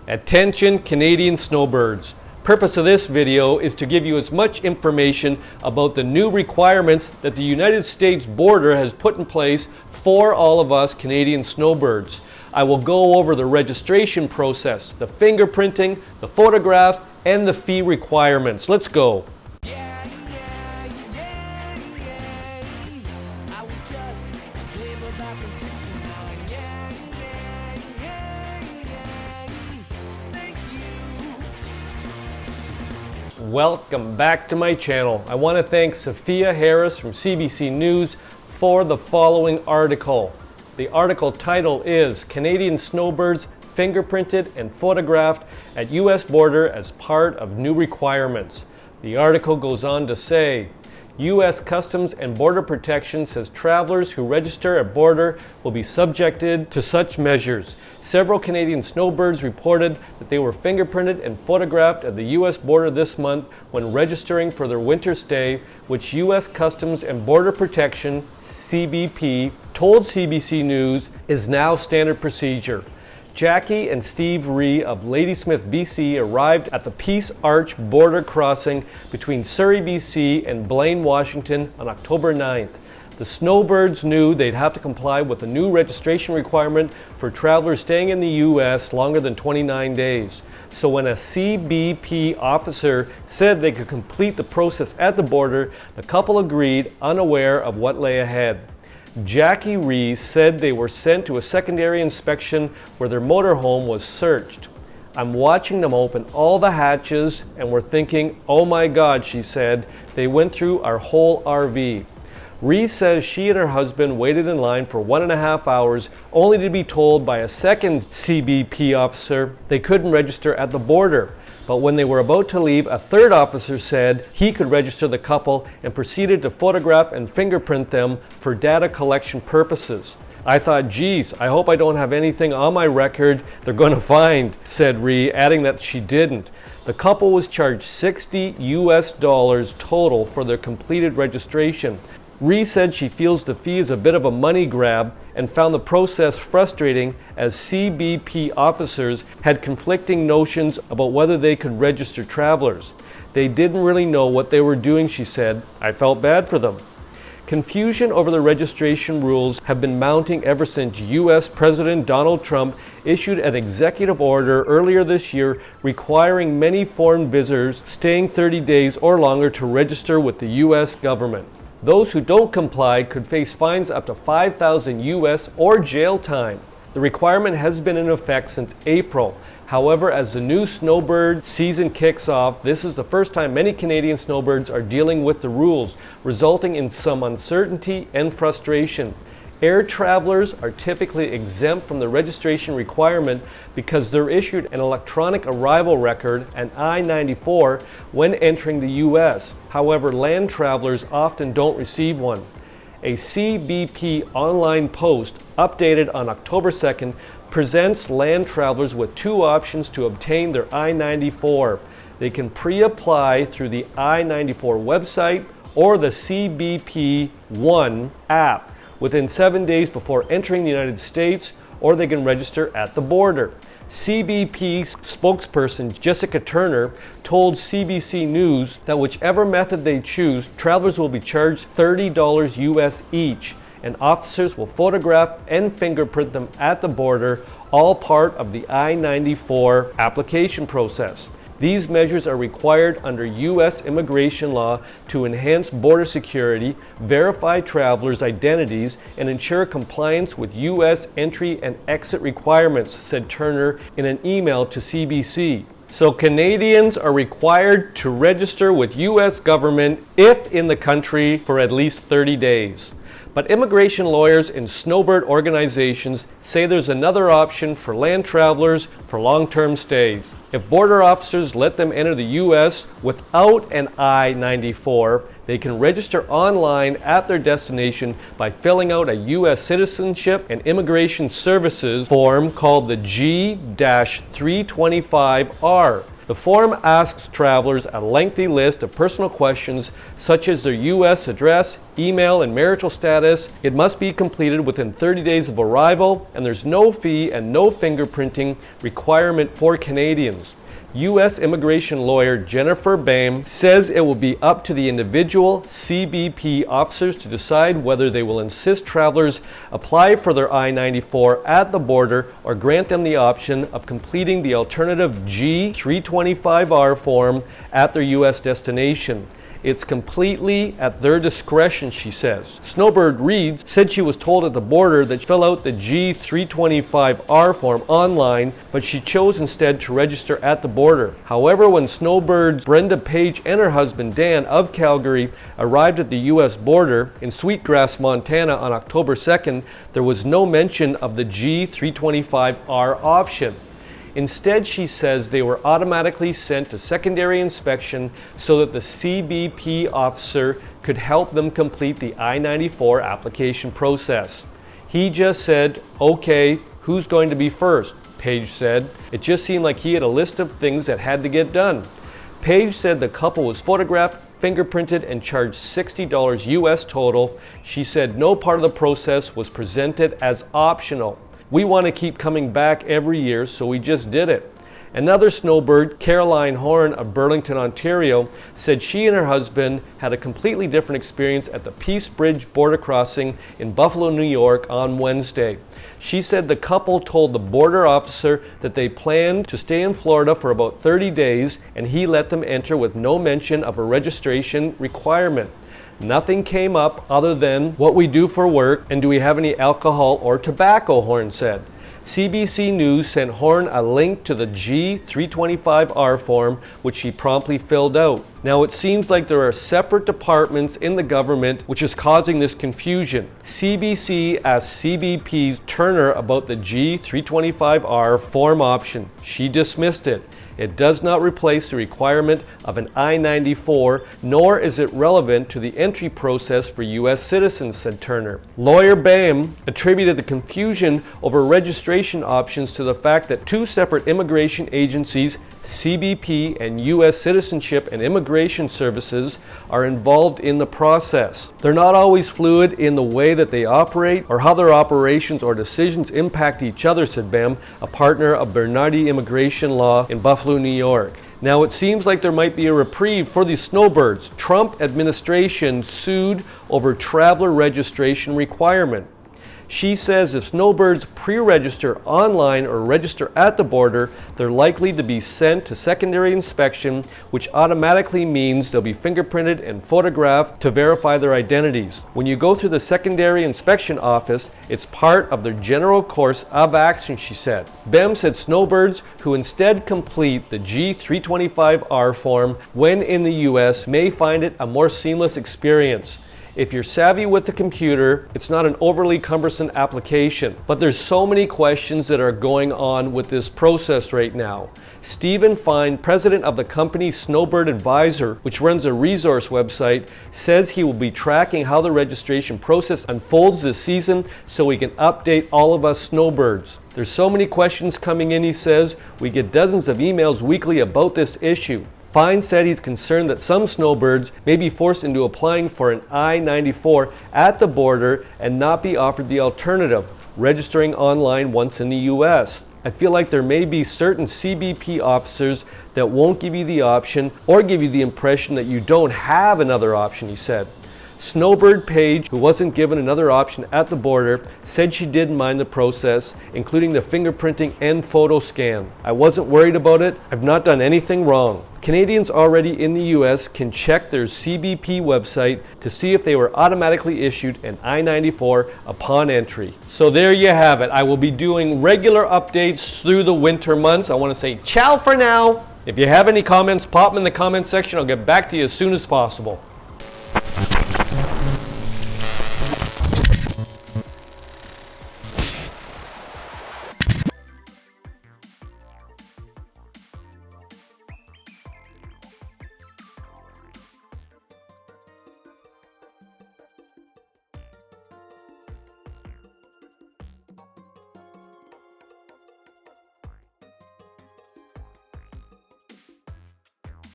Attention Canadian snowbirds. Purpose of this video is to give you as much information about the new requirements that the United States border has put in place for all of us Canadian snowbirds. I will go over the registration process, the fingerprinting, the photographs, and the fee requirements. Let's go. Welcome back to my channel. I want to thank Sophia Harris from CBC News for the following article. The article title is Canadian Snowbirds Fingerprinted and Photographed at U.S. Border as Part of New Requirements. The article goes on to say, U.S. Customs and Border Protection says travelers who register at border will be subjected to such measures. Several Canadian snowbirds reported that they were fingerprinted and photographed at the U.S. border this month when registering for their winter stay, which U.S. Customs and Border Protection, CBP, told CBC News is now standard procedure. Jackie and Steve Ree of Ladysmith, BC arrived at the Peace Arch border crossing between Surrey, BC and Blaine, Washington on October 9th. The snowbirds knew they'd have to comply with a new registration requirement for travelers staying in the U.S. longer than 29 days. So when a CBP officer said they could complete the process at the border, the couple agreed, unaware of what lay ahead. Jackie Ree said they were sent to a secondary inspection where their motorhome was searched. I'm watching them open all the hatches and we're thinking, oh my God, she said, they went through our whole RV. Ree says she and her husband waited in line for 1.5 hours only to be told by a second CBP officer they couldn't register at the border. But when they were about to leave, a third officer said he could register the couple and proceeded to photograph and fingerprint them for data collection purposes. I thought, geez, I hope I don't have anything on my record they're going to find, said Ree, adding that she didn't. The couple was charged $60 US total for their completed registration. Ree said she feels the fee is a bit of a money grab and found the process frustrating as CBP officers had conflicting notions about whether they could register travelers. They didn't really know what they were doing, she said. I felt bad for them. Confusion over the registration rules have been mounting ever since U.S. President Donald Trump issued an executive order earlier this year requiring many foreign visitors staying 30 days or longer to register with the U.S. government. Those who don't comply could face fines up to $5,000 US or jail time. The requirement has been in effect since April. However, as the new snowbird season kicks off, this is the first time many Canadian snowbirds are dealing with the rules, resulting in some uncertainty and frustration. Air travelers are typically exempt from the registration requirement because they're issued an electronic arrival record, an I-94, when entering the U.S. However, land travelers often don't receive one. A CBP online post updated on October 2nd presents land travelers with two options to obtain their I-94. They can pre-apply through the I-94 website or the CBP One app within 7 days before entering the United States, or they can register at the border. CBP spokesperson Jessica Turner told CBC News that whichever method they choose, travelers will be charged $30 US each, and officers will photograph and fingerprint them at the border, all part of the I-94 application process. These measures are required under U.S. immigration law to enhance border security, verify travelers' identities, and ensure compliance with U.S. entry and exit requirements, said Turner in an email to CBC. So Canadians are required to register with U.S. government if in the country for at least 30 days. But immigration lawyers and snowbird organizations say there's another option for land travelers for long-term stays. If border officers let them enter the U.S. without an I-94, they can register online at their destination by filling out a U.S. Citizenship and Immigration Services form called the G-325R. The form asks travelers a lengthy list of personal questions such as their U.S. address, email, and marital status. It must be completed within 30 days of arrival, and there's no fee and no fingerprinting requirement for Canadians. U.S. immigration lawyer Jennifer Baim says it will be up to the individual CBP officers to decide whether they will insist travelers apply for their I-94 at the border or grant them the option of completing the alternative G-325R form at their U.S. destination. It's completely at their discretion, she says. Snowbird Reads said she was told at the border that she fill out the G-325R form online, but she chose instead to register at the border. However, when Snowbird's Brenda Page and her husband Dan of Calgary arrived at the U.S. border in Sweetgrass, Montana on October 2nd, there was no mention of the G-325R option. Instead, she says they were automatically sent to secondary inspection so that the CBP officer could help them complete the I-94 application process. He just said, "Okay, who's going to be first?" Page said. It just seemed like he had a list of things that had to get done. Page said the couple was photographed, fingerprinted, and charged $60 US total. She said no part of the process was presented as optional. "We want to keep coming back every year, so we just did it." Another snowbird, Caroline Horn of Burlington, Ontario, said she and her husband had a completely different experience at the Peace Bridge border crossing in Buffalo, New York on Wednesday. She said the couple told the border officer that they planned to stay in Florida for about 30 days, and he let them enter with no mention of a registration requirement. "Nothing came up other than what we do for work and do we have any alcohol or tobacco," Horn said. CBC News sent Horn a link to the G-325R form, which she promptly filled out. Now, it seems like there are separate departments in the government which is causing this confusion. CBC asked CBP's Turner about the G-325R form option. She dismissed it. It does not replace the requirement of an I-94, nor is it relevant to the entry process for U.S. citizens, said Turner. Lawyer Baim attributed the confusion over registration options to the fact that two separate immigration agencies, CBP and U.S. Citizenship and Immigration Services, are involved in the process. They're not always fluid in the way that they operate or how their operations or decisions impact each other, said Baim, a partner of Bernardi Immigration Law in Buffalo, New York. Now, it seems like there might be a reprieve for the Snowbirds. Trump administration sued over traveler registration requirement. She says if Snowbirds pre-register online or register at the border, they're likely to be sent to secondary inspection, which automatically means they'll be fingerprinted and photographed to verify their identities. When you go through the secondary inspection office, it's part of their general course of action, she said. Bem said Snowbirds who instead complete the G-325R form when in the U.S. may find it a more seamless experience. If you're savvy with the computer, it's not an overly cumbersome application. But there's so many questions that are going on with this process right now. Stephen Fine, president of the company Snowbird Advisor, which runs a resource website, says he will be tracking how the registration process unfolds this season so we can update all of us snowbirds. There's so many questions coming in, he says. We get dozens of emails weekly about this issue. Fine said he's concerned that some snowbirds may be forced into applying for an I-94 at the border and not be offered the alternative, registering online once in the U.S. I feel like there may be certain CBP officers that won't give you the option or give you the impression that you don't have another option, he said. Snowbird Page, who wasn't given another option at the border, said she didn't mind the process, including the fingerprinting and photo scan. "I wasn't worried about it. I've not done anything wrong." Canadians already in the U.S. can check their CBP website to see if they were automatically issued an I-94 upon entry. So there you have it. I will be doing regular updates through the winter months. I want to say ciao for now. If you have any comments, pop them in the comment section. I'll get back to you as soon as possible.